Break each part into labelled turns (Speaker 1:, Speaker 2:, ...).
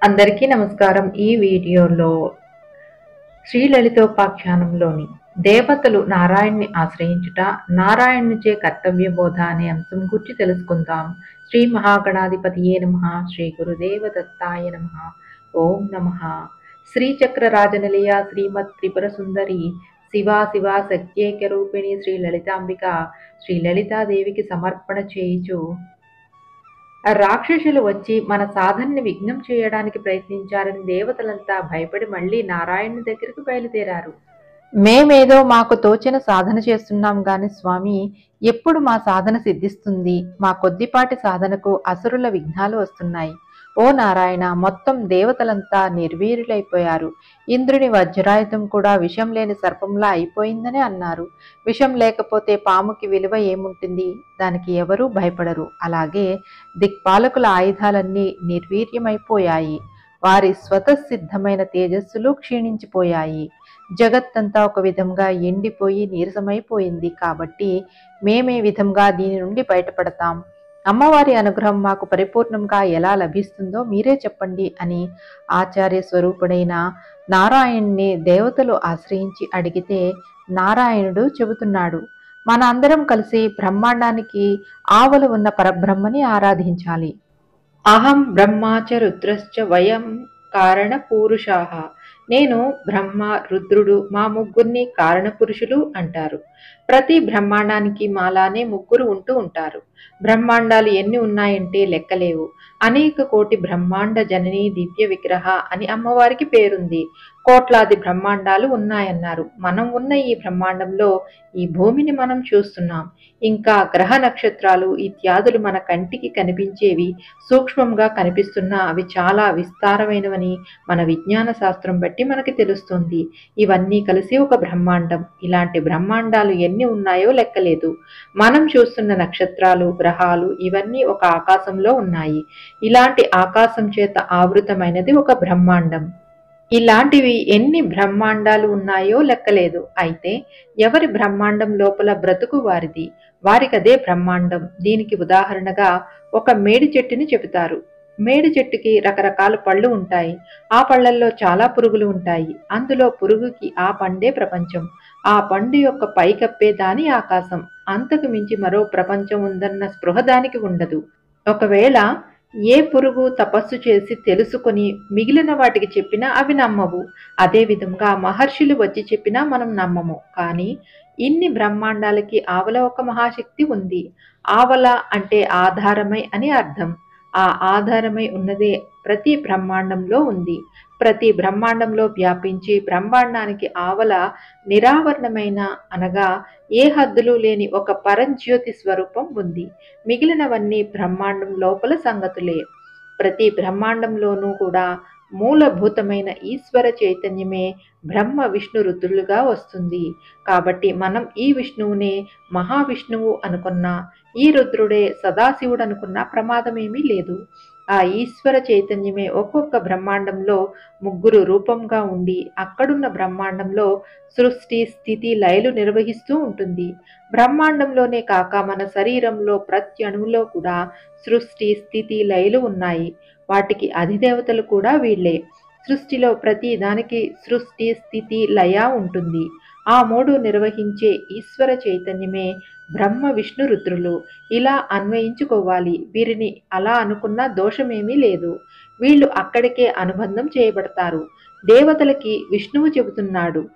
Speaker 1: అందరికీ నమస్కారం. ఈ వీడియోలో శ్రీలలితోపాఖ్యానంలోని దేవతలు నారాయణ్ణి ఆశ్రయించుట, నారాయణునిచే కర్తవ్యబోధ అనే అంశం గురించి తెలుసుకుందాం. శ్రీ మహాగణాధిపతియే నమః. శ్రీ గురుదేవ దత్తాయ నమః. ఓం నమః. శ్రీచక్రరాజనిలయ శ్రీమత్ త్రిపుర సుందరి శివా శివ శక్త్యేక రూపిణి శ్రీ లలితాంబిక శ్రీ లలితాదేవికి సమర్పణ చేయుచు రాక్షసులు వచ్చి మన సాధనని విఘ్నం చేయడానికి ప్రయత్నించారని దేవతలంతా భయపడి మళ్ళీ నారాయణుని దగ్గరికి బయలుదేరారు. మేమేదో మాకు తోచిన సాధన చేస్తున్నాం గాని స్వామి, ఎప్పుడు మా సాధన సిద్ధిస్తుంది? మా కొద్దిపాటి సాధనకు అసురుల విఘ్నాలు వస్తున్నాయి. ఓ నారాయణ, మొత్తం దేవతలంతా నిర్వీర్యులైపోయారు. ఇంద్రుని వజ్రాయుధం కూడా విషం లేని సర్పంలా అయిపోయిందని అన్నారు. విషం లేకపోతే పాముకి విలువ ఏముంటుంది? దానికి ఎవరూ భయపడరు. అలాగే దిక్పాలకుల ఆయుధాలన్నీ నిర్వీర్యమైపోయాయి. వారి స్వతసిద్ధమైన తేజస్సులు క్షీణించిపోయాయి. జగత్తంతా ఒక విధంగా ఎండిపోయి నీరసమైపోయింది. కాబట్టి మేమే విధంగా దీని నుండి బయటపడతాం? అమ్మవారి అనుగ్రహం మాకు పరిపూర్ణంగా ఎలా లభిస్తుందో మీరే చెప్పండి అని ఆచార్య స్వరూపుడైన నారాయణ్ణి దేవతలు ఆశ్రయించి అడిగితే నారాయణుడు చెబుతున్నాడు, మన అందరం కలిసి బ్రహ్మాండానికి ఆవల ఉన్న పరబ్రహ్మని ఆరాధించాలి. అహం బ్రహ్మాచ రుద్రశ్చ వయం కారణ పురుషాః. నేను బ్రహ్మ, రుద్రుడు మా ముగ్గురిని కారణ పురుషులు అంటారు. ప్రతి బ్రహ్మాండానికి మాలానే ముగ్గురు ఉంటూ ఉంటారు. బ్రహ్మాండాలు ఎన్ని ఉన్నాయంటే లెక్కలేవు. అనేక కోటి బ్రహ్మాండ జననీ దివ్య విగ్రహ అని అమ్మవారికి పేరుంది. కోట్లాది బ్రహ్మాండాలు ఉన్నాయన్నారు. మనం ఉన్న ఈ బ్రహ్మాండంలో ఈ భూమిని మనం చూస్తున్నాం. ఇంకా గ్రహ నక్షత్రాలు ఇత్యాదులు మన కంటికి కనిపించేవి సూక్ష్మంగా కనిపిస్తున్నా అవి చాలా విస్తారమైనవని మన విజ్ఞాన శాస్త్రం బట్టి మనకి తెలుస్తుంది. ఇవన్నీ కలిసి ఒక బ్రహ్మాండం. ఇలాంటి బ్రహ్మాండాలు ఎన్ని ఉన్నాయో లెక్కలేదు. మనం చూస్తున్న నక్షత్రాలు, గ్రహాలు ఇవన్నీ ఒక ఆకాశంలో ఉన్నాయి. ఇలాంటి ఆకాశం చేత ఆవృతమైనది ఒక బ్రహ్మాండం. ఇలాంటివి ఎన్ని బ్రహ్మాండాలు ఉన్నాయో లెక్కలేదు. అయితే ఎవరి బ్రహ్మాండం లోపల బ్రతుకు వారిది, వారికదే బ్రహ్మాండం. దీనికి ఉదాహరణగా ఒక మేడి చెట్టుని చెబుతారు. మేడి చెట్టుకి రకరకాల పళ్ళు ఉంటాయి. ఆ పళ్ళల్లో చాలా పురుగులు ఉంటాయి. అందులో పురుగుకి ఆ పండే ప్రపంచం. ఆ పండు యొక్క పైకప్పే దాని ఆకాశం. అంతకు మించి మరో ప్రపంచం ఉందన్న స్పృహ దానికి ఉండదు. ఒకవేళ ఏ పురుగు తపస్సు చేసి తెలుసుకొని మిగిలిన వాటికి చెప్పినా అవి నమ్మవు. అదేవిధంగా మహర్షులు వచ్చి చెప్పినా మనం నమ్మము. కానీ ఇన్ని బ్రహ్మాండాలకి ఆవల ఒక మహాశక్తి ఉంది. ఆవల అంటే ఆధారమై అని అర్థం. ఆ ఆధారమై ఉన్నదే ప్రతి బ్రహ్మాండంలో ఉంది. ప్రతి బ్రహ్మాండంలో వ్యాపించి బ్రహ్మాండానికి ఆవల నిరావరణమైన అనగా ఏ హద్దులు లేని ఒక పరంజ్యోతి స్వరూపం ఉంది. మిగిలినవన్నీ బ్రహ్మాండం లోపల సంగతులే. ప్రతి బ్రహ్మాండంలోనూ కూడా మూలభూతమైన ఈశ్వర చైతన్యమే బ్రహ్మ విష్ణు రుద్రులుగా వస్తుంది. కాబట్టి మనం ఈ విష్ణువునే మహావిష్ణువు అనుకున్నా, ఈ రుద్రుడే సదాశివుడు అనుకున్నా ప్రమాదమేమీ లేదు. ఆ ఈశ్వర చైతన్యమే ఒక్కొక్క బ్రహ్మాండంలో ముగ్గురు రూపంగా ఉండి అక్కడున్న బ్రహ్మాండంలో సృష్టి, స్థితి, లయలు నిర్వహిస్తూ ఉంటుంది. బ్రహ్మాండంలోనే కాక మన శరీరంలో ప్రతి అణువులో కూడా సృష్టి, స్థితి, లయలు ఉన్నాయి. వాటికి అధిదేవతలు కూడా వీళ్లే. సృష్టిలో ప్రతి దానికి సృష్టి, స్థితి, లయ ఉంటుంది. ఆ మూడు నిర్వహించే ఈశ్వర చైతన్యమే బ్రహ్మ విష్ణు రుద్రులు. ఇలా అన్వయించుకోవాలి. వీరిని అలా అనుకున్న దోషమేమీ లేదు. వీళ్ళు అక్కడికే అనుబంధం చేయబడతారు. దేవతలకి విష్ణువు చెబుతున్నాడు,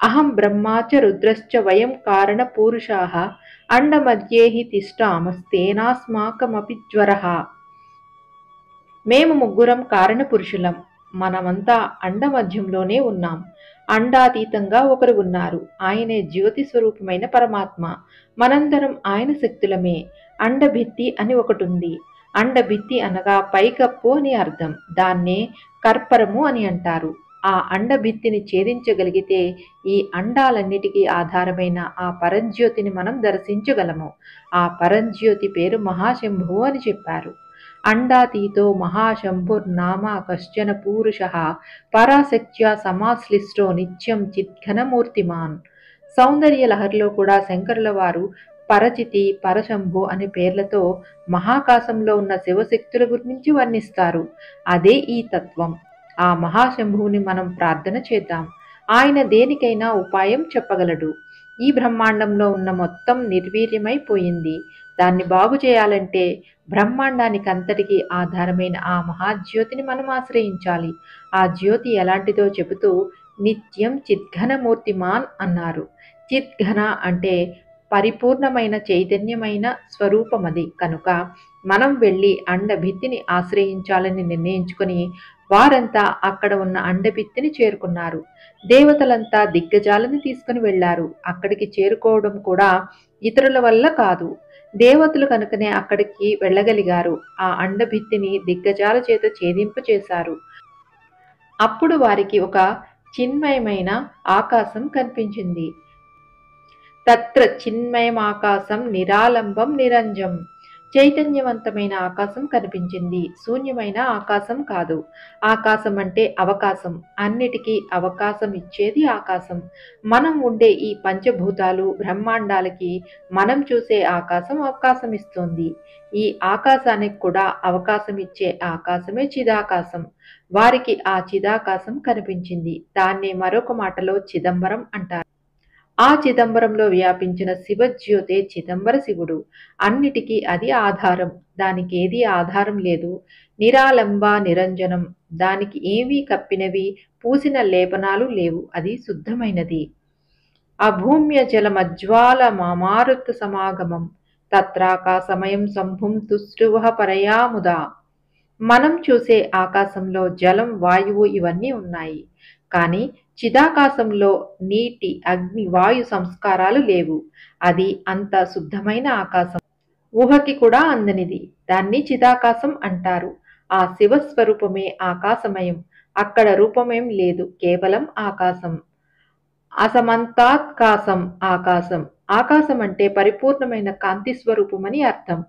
Speaker 1: అహం బ్రహ్మాచ రుద్రశ్చ వయం కారణ పురుషాః అండమధ్యేహి తిష్టామస్తేనాస్మాకమపి జ్వరః. మేము ముగ్గురం కారణ పురుషులం. మనమంతా అండమధ్యంలోనే ఉన్నాం. అండాతీతంగా ఒకరు ఉన్నారు. ఆయనే జ్యోతి స్వరూపమైన పరమాత్మ. మనందరం ఆయన శక్తులమే. అండభిత్తి అని ఒకటుంది. అండభిత్తి అనగా పైకప్పు అని అర్థం. దాన్నే కర్పరము అని అంటారు. ఆ అండభిత్తిని ఛేదించగలిగితే ఈ అండాలన్నిటికీ ఆధారమైన ఆ పరంజ్యోతిని మనం దర్శించగలము. ఆ పరంజ్యోతి పేరు మహాశంభువు అని చెప్పారు. అండాతీతో మహాశంభుర్నామ కశ్చన పూరుషః పరాశక్త్యా సమాశ్లిష్టో నిత్యం చిద్ఘనమూర్తిమాన్. సౌందర్య లహరిలో కూడా శంకరుల వారు పరచితి, పరశంభు అనే పేర్లతో మహాకాశంలో ఉన్న శివశక్తుల గురించి వర్ణిస్తారు. అదే ఈ తత్వం. ఆ మహాశంభువుని మనం ప్రార్థన చేద్దాం. ఆయన దేనికైనా ఉపాయం చెప్పగలడు. ఈ బ్రహ్మాండంలో ఉన్న మొత్తం నిర్వీర్యమైపోయింది. దాన్ని బాగు చేయాలంటే బ్రహ్మాండానికంతటికీ ఆధారమైన ఆ మహాజ్యోతిని మనం ఆశ్రయించాలి. ఆ జ్యోతి ఎలాంటిదో చెబుతూ నిత్యం చిద్ఘనమూర్తిమాన్ అన్నారు. చిద్ఘన అంటే పరిపూర్ణమైన చైతన్యమైన స్వరూపమది. కనుక మనం వెళ్ళి అండభిత్తిని ఆశ్రయించాలని నిర్ణయించుకొని వారంతా అక్కడ ఉన్న అండభిత్తిని చేరుకున్నారు. దేవతలంతా దిగ్గజాలని తీసుకుని వెళ్లారు. అక్కడికి చేరుకోవడం కూడా ఇతరుల వల్ల కాదు, దేవతలు కనుకనే అక్కడికి వెళ్ళగలిగారు. ఆ అండభిత్తిని దిగ్గజాల చేత ఛేదింపు చేశారు. అప్పుడు వారికి ఒక చిన్మయమైన ఆకాశం కనిపించింది. తత్ర చిన్మయమాకాశం నిరాలంబం నిరంజం. చైతన్యవంతమైన ఆకాశం కనిపించింది. శూన్యమైన ఆకాశం కాదు. ఆకాశం అంటే అవకాశం. అన్నిటికీ అవకాశం ఇచ్చేది ఆకాశం. మనం ఉండే ఈ పంచభూతాలు బ్రహ్మాండాలకి మనం చూసే ఆకాశం అవకాశం ఇస్తోంది. ఈ ఆకాశానికి కూడా అవకాశం ఇచ్చే ఆకాశమే చిదాకాశం. వారికి ఆ చిదాకాశం కనిపించింది. దాన్నే మరొక మాటలో చిదంబరం అంటారు. ఆ చిదంబరంలో వ్యాపించిన శివజ్యోతే చిదంబర శివుడు. అన్నిటికీ అది ఆధారం. దానికి ఏదీ ఆధారం లేదు. నిరాలంబ నిరంజనం. దానికి ఏమీ కప్పినవి పూసిన లేపనాలు లేవు. అది శుద్ధమైనది. అభూమ్య జలమజ్వాల మామారుత సమాగమం తత్రాకాశమయం సంభుం తుష్టువః పరయాముదా. మనం చూసే ఆకాశంలో జలం, వాయువు ఇవన్నీ ఉన్నాయి. కానీ చిదాకాశంలో నీటి, అగ్ని, వాయు సంస్కారాలు లేవు. అది అంత శుద్ధమైన ఆకాశం. ఊహకి కూడా అందనిది. దాన్ని చిదాకాశం అంటారు. ఆ శివస్వరూపమే ఆకాశమయం. అక్కడ రూపమేం లేదు, కేవలం ఆకాశం. అసమంతాత్కాశం ఆకాశం. ఆకాశం అంటే పరిపూర్ణమైన కాంతి స్వరూపమని అర్థం.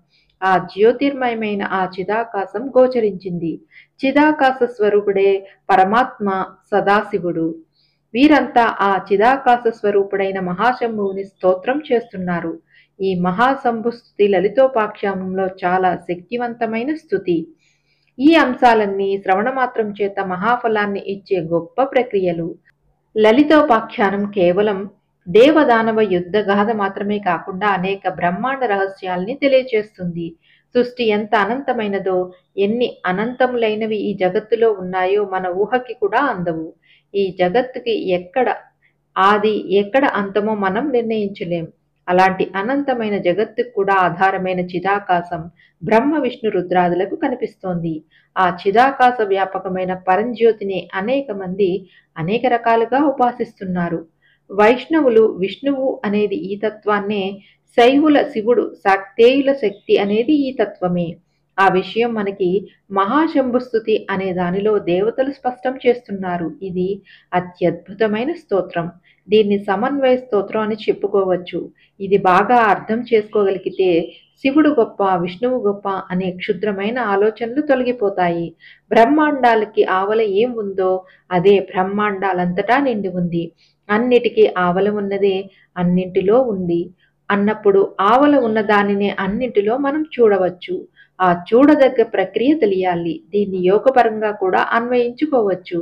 Speaker 1: ఆ జ్యోతిర్మయమైన ఆ చిదాకాశం గోచరించింది. చిదాకాశ స్వరూపుడే పరమాత్మ సదాశివుడు. వీరంతా ఆ చిదాకాశ స్వరూపుడైన మహాశంభువుని స్తోత్రం చేస్తున్నారు. ఈ మహాశంభు స్తుతి లలితోపాఖ్యానంలో చాలా శక్తివంతమైన స్తుతి. ఈ అంశాలన్నీ శ్రవణమాత్రం చేత మహాఫలాన్ని ఇచ్చే గొప్ప ప్రక్రియలు. లలితోపాఖ్యానం కేవలం దేవదానవ యుద్ధ గాథ మాత్రమే కాకుండా అనేక బ్రహ్మాండ రహస్యాల్ని తెలియచేస్తుంది. సృష్టి ఎంత అనంతమైనదో, ఎన్ని అనంతములైనవి ఈ జగత్తులో ఉన్నాయో మన ఊహకి కూడా అందవు. ఈ జగత్తుకి ఎక్కడ ఆది ఎక్కడ అంతమో మనం నిర్ణయించలేం. అలాంటి అనంతమైన జగత్తుకు కూడా ఆధారమైన చిదాకాశం బ్రహ్మ విష్ణు రుద్రాదులకు కనిపిస్తోంది. ఆ చిదాకాశ వ్యాపకమైన పరంజ్యోతిని అనేక మంది అనేక రకాలుగా ఉపాసిస్తున్నారు. వైష్ణవులు విష్ణువు అనేది ఈ తత్వాన్నే, శైవుల శివుడు, శాక్తేయుల శక్తి అనేది ఈ తత్వమే. ఆ విషయం మనకి మహాశంభుస్తుతి అనే దానిలో దేవతలు స్పష్టం చేస్తున్నారు. ఇది అత్యద్భుతమైన స్తోత్రం. దీన్ని సమన్వయ స్తోత్రం అని చెప్పుకోవచ్చు. ఇది బాగా అర్థం చేసుకోగలిగితే శివుడు గొప్ప, విష్ణువు గొప్ప అనే క్షుద్రమైన ఆలోచనలు తొలగిపోతాయి. బ్రహ్మాండాలకి ఆవల ఏం ఉందో అదే బ్రహ్మాండాలంతటా నిండి ఉంది. అన్నిటికీ ఆవల ఉన్నదే అన్నింటిలో ఉంది అన్నప్పుడు ఆవల ఉన్న దానినే అన్నింటిలో మనం చూడవచ్చు. ఆ చూడదగ్గ ప్రక్రియ తెలియాలి. దీన్ని యోగపరంగా కూడా అన్వయించుకోవచ్చు.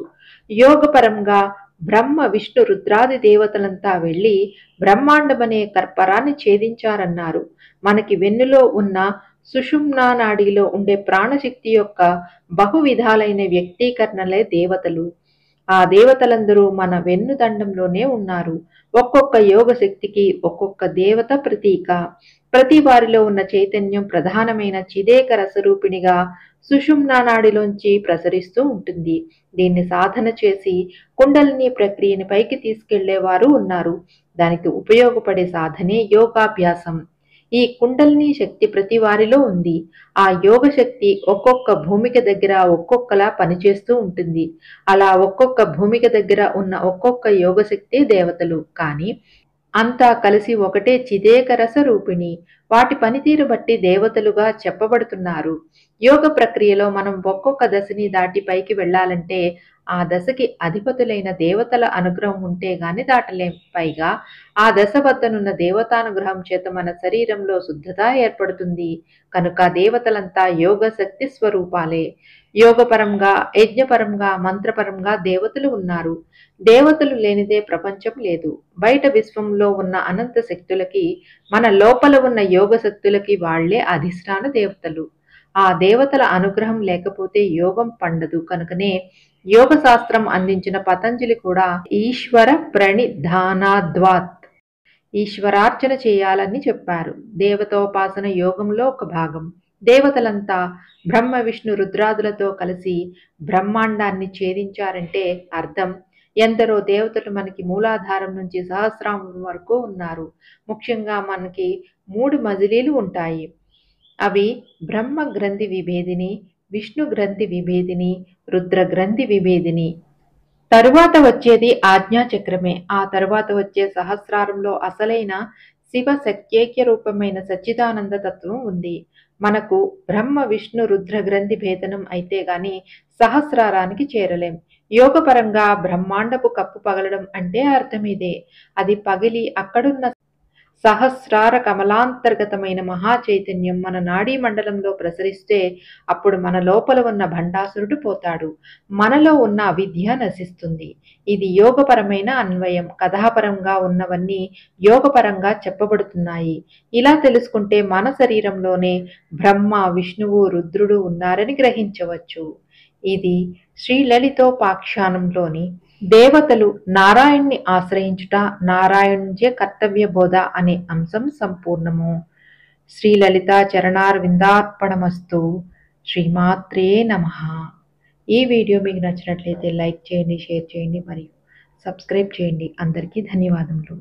Speaker 1: యోగపరంగా బ్రహ్మ విష్ణు రుద్రాది దేవతలంతా వెళ్ళి బ్రహ్మాండమనే కర్పరాన్ని ఛేదించారన్నారు. మనకి వెన్నులో ఉన్న సుషుమ్నా నాడిలో ఉండే ప్రాణశక్తి యొక్క బహువిధాలైన వ్యక్తీకరణలే దేవతలు. ఆ దేవతలందరూ మన వెన్నుదండంలోనే ఉన్నారు. ఒక్కొక్క యోగ శక్తికి ఒక్కొక్క దేవత ప్రతీక. ప్రతి వారిలో ఉన్న చైతన్యం ప్రధానమైన చిదేక రసరూపిణిగా సుషుమ్నా నాడిలోంచి ప్రసరిస్తూ ఉంటుంది. దీన్ని సాధన చేసి కుండలిని ప్రక్రియని పైకి తీసుకెళ్లేవారు ఉన్నారు. దానికి ఉపయోగపడే సాధనే యోగాభ్యాసం. ఈ కుండలిని శక్తి ప్రతి వారిలో ఉంది. ఆ యోగ శక్తి ఒక్కొక్క భూమిక దగ్గర ఒక్కొక్కలా పనిచేస్తూ ఉంటుంది. అలా ఒక్కొక్క భూమిక దగ్గర ఉన్న ఒక్కొక్క యోగ శక్తి దేవతలు. కానీ అంతా కలిసి ఒకటే చిదేక రస రూపిణి. వాటి పనితీరు బట్టి దేవతలుగా చెప్పబడుతున్నారు. యోగ ప్రక్రియలో మనం ఒక్కొక్క దశని దాటి పైకి వెళ్లాలంటే ఆ దశకి అధిపతులైన దేవతల అనుగ్రహం ఉంటే గాని దాటలేం. పైగా ఆ దశ వద్దనున్న దేవతానుగ్రహం చేత మన శరీరంలో శుద్ధత ఏర్పడుతుంది. కనుక దేవతలంతా యోగ శక్తి స్వరూపాలే. యోగపరంగా, యజ్ఞపరంగా, మంత్రపరంగా దేవతలు ఉన్నారు. దేవతలు లేనిదే ప్రపంచం లేదు. బయట విశ్వంలో ఉన్న అనంత శక్తులకి, మన లోపల ఉన్న యోగ శక్తులకి వాళ్లే అధిష్టాన దేవతలు. ఆ దేవతల అనుగ్రహం లేకపోతే యోగం పండదు. కనుకనే యోగ శాస్త్రం అందించిన పతంజలి కూడా ఈశ్వర ప్రణిధానాద్వాత్ ఈశ్వరార్చన చేయాలని చెప్పారు. దేవతోపాసన యోగంలో ఒక భాగం. దేవతలంతా బ్రహ్మ విష్ణు రుద్రాదులతో కలిసి బ్రహ్మాండాన్ని ఛేదించారంటే అర్థం ఎందరో దేవతలు మనకి మూలాధారం నుంచి సహస్రారం వరకు ఉన్నారు. ముఖ్యంగా మనకి 3 మజిలీలు ఉంటాయి. అవి బ్రహ్మ గ్రంథి విభేదిని, విష్ణు గ్రంథి విభేదిని, రుద్ర గ్రంథి విభేదిని. తరువాత వచ్చేది ఆజ్ఞాచక్రమే. ఆ తరువాత వచ్చే సహస్రారంలో అసలైన శివ శక్త్యైక్య రూపమైన సచ్చిదానంద తత్వం ఉంది. మనకు బ్రహ్మ విష్ణు రుద్ర గ్రంథి భేదనం అయితే గాని సహస్రారానికి చేరలేం. యోగపరంగా బ్రహ్మాండపు కప్పు పగలడం అంటే అర్థమిదే. అది పగిలి అక్కడున్న సహస్రార కమలాంతర్గతమైన మహా చైతన్యం మన నాడీ మండలంలో ప్రసరిస్తే అప్పుడు మన లోపల ఉన్న భండాసురుడు పోతాడు. మనలో ఉన్న అవిద్య నశిస్తుంది. ఇది యోగపరమైన అన్వయం. కథాపరంగా ఉన్నవన్నీ యోగపరంగా చెప్పబడుతున్నాయి. ఇలా తెలుసుకుంటే మన శరీరంలోనే బ్రహ్మ విష్ణువు రుద్రుడు ఉన్నారని గ్రహించవచ్చు. ఇది శ్రీ లలితోపాఖ్యానంలోని దేవతలు నారాయణ్ణి ఆశ్రయించుట, నారాయణుజే కర్తవ్య బోధ అనే అంశం సంపూర్ణము. శ్రీలలిత చరణారవిందార్పణమస్తు. శ్రీమాత్రే నమః. ఈ వీడియో మీకు నచ్చినట్లయితే లైక్ చేయండి, షేర్ చేయండి మరియు సబ్స్క్రైబ్ చేయండి. అందరికీ ధన్యవాదములు.